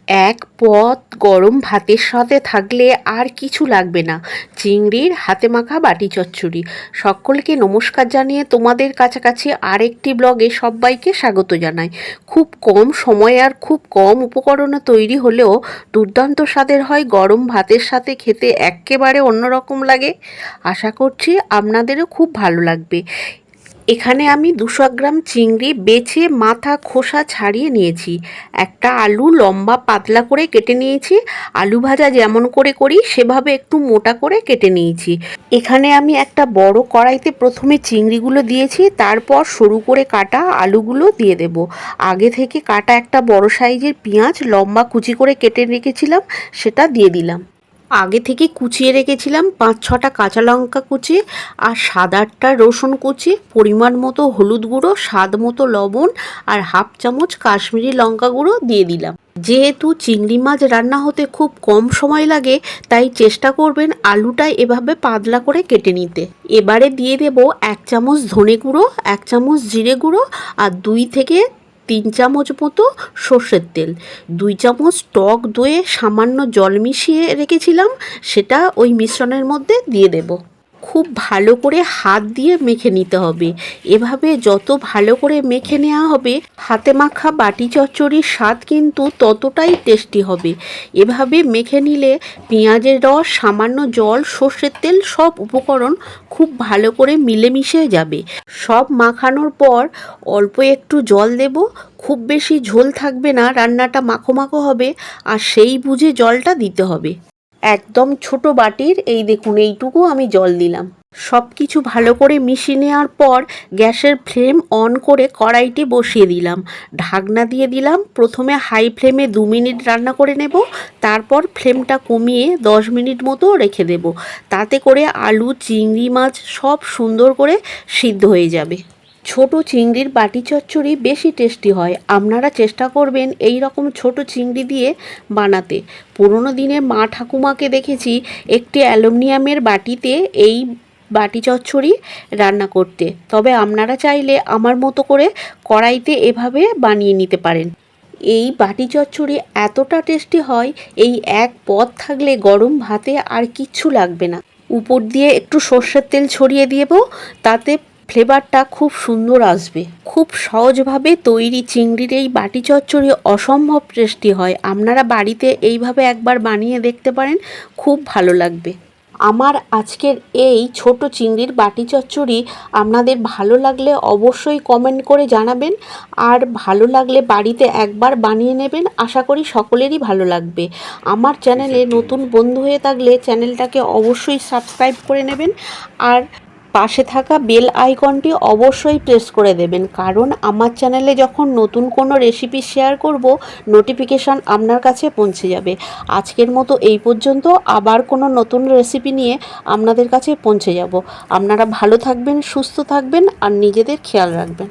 এক পদ গরম ভাতের সাথে থাকলে আর কিছু লাগবে না। চিংড়ির হাতে মাখা বাটি চচ্চড়ি। সকলকে নমস্কার জানিয়ে তোমাদের কাছাকাছি আরেকটি ব্লগে সবাইকে স্বাগত জানাই। খুব কম সময়ে আর খুব কম উপকরণে তৈরি হলেও দুর্দান্ত স্বাদের হয়। গরম ভাতের সাথে খেতে এক্কেবারে অন্যরকম লাগে। আশা করছি আপনাদেরও খুব ভালো লাগবে। এখানে আমি 200 গ্রাম চিংড়ি বেছে মাথা খোসা ছাড়িয়ে নিয়েছি। একটা আলু লম্বা পাতলা করে কেটে নিয়েছি। আলু ভাজা যেমন করে করি সেভাবে একটু মোটা করে কেটে নিয়েছি। এখানে আমি একটা বড় কড়াইতে প্রথমে চিংড়িগুলো দিয়েছি, তারপর সরু করে কাটা আলুগুলো দিয়ে দেব। আগে থেকে কাটা একটা বড় সাইজের পেঁয়াজ লম্বা কুচি করে কেটে রেখেছিলাম, সেটা দিয়ে দিলাম। আগে থেকে কুচিয়ে রেখেছিলাম 5-6টা কাঁচা লঙ্কা কুচি আর 7-8টা রসুন কুচি, পরিমাণ মতো হলুদ গুঁড়ো, স্বাদ মতো লবণ আর হাফ চামচ কাশ্মীরি লঙ্কা গুঁড়ো দিয়ে দিলাম। যেহেতু চিংড়ি মাছ রান্না হতে খুব কম সময় লাগে, তাই চেষ্টা করবেন আলুটা এভাবে পাতলা করে কেটে নিতে। এবারে দিয়ে দেব 1 চামচ ধনে গুঁড়ো, 1 চামচ জিরে গুঁড়ো আর 2 থেকে 3 চামচ মতো সর্ষের তেল। 2 চামচ টক দইয়ে সামান্য জল মিশিয়ে রেখেছিলাম, সেটা ওই মিশ্রণের মধ্যে দিয়ে দেব। খুব ভালো করে হাত দিয়ে মেখে নিতে হবে। এভাবে যত ভালো করে মেখে নেওয়া হবে, হাতে মাখা বাটি চচ্চড়ির স্বাদ কিন্তু ততটাই টেস্টি হবে। এভাবে মেখে নিলে পেঁয়াজের রস, সামান্য জল, সর্ষের তেল সব উপকরণ খুব ভালো করে মিলেমিশে যাবে। সব মাখানোর পর অল্প একটু জল দেব। খুব বেশি ঝোল থাকবে না, রান্নাটা মাখো মাখো হবে, আর সেই বুঝে জলটা দিতে হবে। একদম ছোট বাটির এই দেখুন এইটুকু আমি জল দিলাম। সব কিছু ভালো করে মিশিয়ে নেওয়ার পর গ্যাসের ফ্লেম অন করে কড়াইটি বসিয়ে দিলাম। ঢাকনা দিয়ে দিলাম। প্রথমে হাই ফ্লেমে 2 মিনিট রান্না করে নেব, তারপর ফ্লেমটা কমিয়ে 10 মিনিট মতো রেখে দেব। তাতে করে আলু চিংড়ি মাছ সব সুন্দর করে সিদ্ধ হয়ে যাবে। ছোট চিংড়ির বাটি চচ্চড়ি বেশি টেস্টি হয়। আপনারা চেষ্টা করবেন এই রকম ছোট চিংড়ি দিয়ে বানাতে। পুরনো দিনে মা ঠাকুমাকে দেখেছি একটি অ্যালুমিনিয়ামের বাটিতে এই বাটি চচ্চড়ি রান্না করতে। তবে আপনারা চাইলে আমার মতো করে কড়াইতে এভাবে বানিয়ে নিতে পারেন। এই বাটি চচ্চড়ি এতটা টেস্টি হয়, এই এক পদ থাকলে গরম ভাতে আর কিচ্ছু লাগবে না। উপর দিয়ে একটু সর্ষের তেল ছড়িয়ে দেব, তাতে ফ্লেভারটা খুব সুন্দর আসবে। খুব সহজভাবে তৈরি চিংড়ির এই বাটি চচ্চড়ি অসম্ভব টেস্টি হয়। আপনারা বাড়িতে এইভাবে একবার বানিয়ে দেখতে পারেন, খুব ভালো লাগবে। আমার আজকের এই ছোট চিংড়ির বাটি চচ্চড়ি আপনাদের ভালো লাগলে অবশ্যই কমেন্ট করে জানাবেন, আর ভালো লাগলে বাড়িতে একবার বানিয়ে নেবেন। আশা করি সকলেরই ভালো লাগবে। আমার চ্যানেলে নতুন বন্ধু হয়ে থাকলে চ্যানেলটাকে অবশ্যই সাবস্ক্রাইব করে নেবেন, আর পাশে থাকা বেল আইকনটি অবশ্যই প্রেস করে দেবেন, কারণ আমার চ্যানেলে যখন নতুন কোনো রেসিপি শেয়ার করব, নোটিফিকেশান আপনার কাছে পৌঁছে যাবে। আজকের মতো এই পর্যন্ত। আবার কোনো নতুন রেসিপি নিয়ে আপনাদের কাছে পৌঁছে যাব। আপনারা ভালো থাকবেন, সুস্থ থাকবেন আর নিজেদের খেয়াল রাখবেন।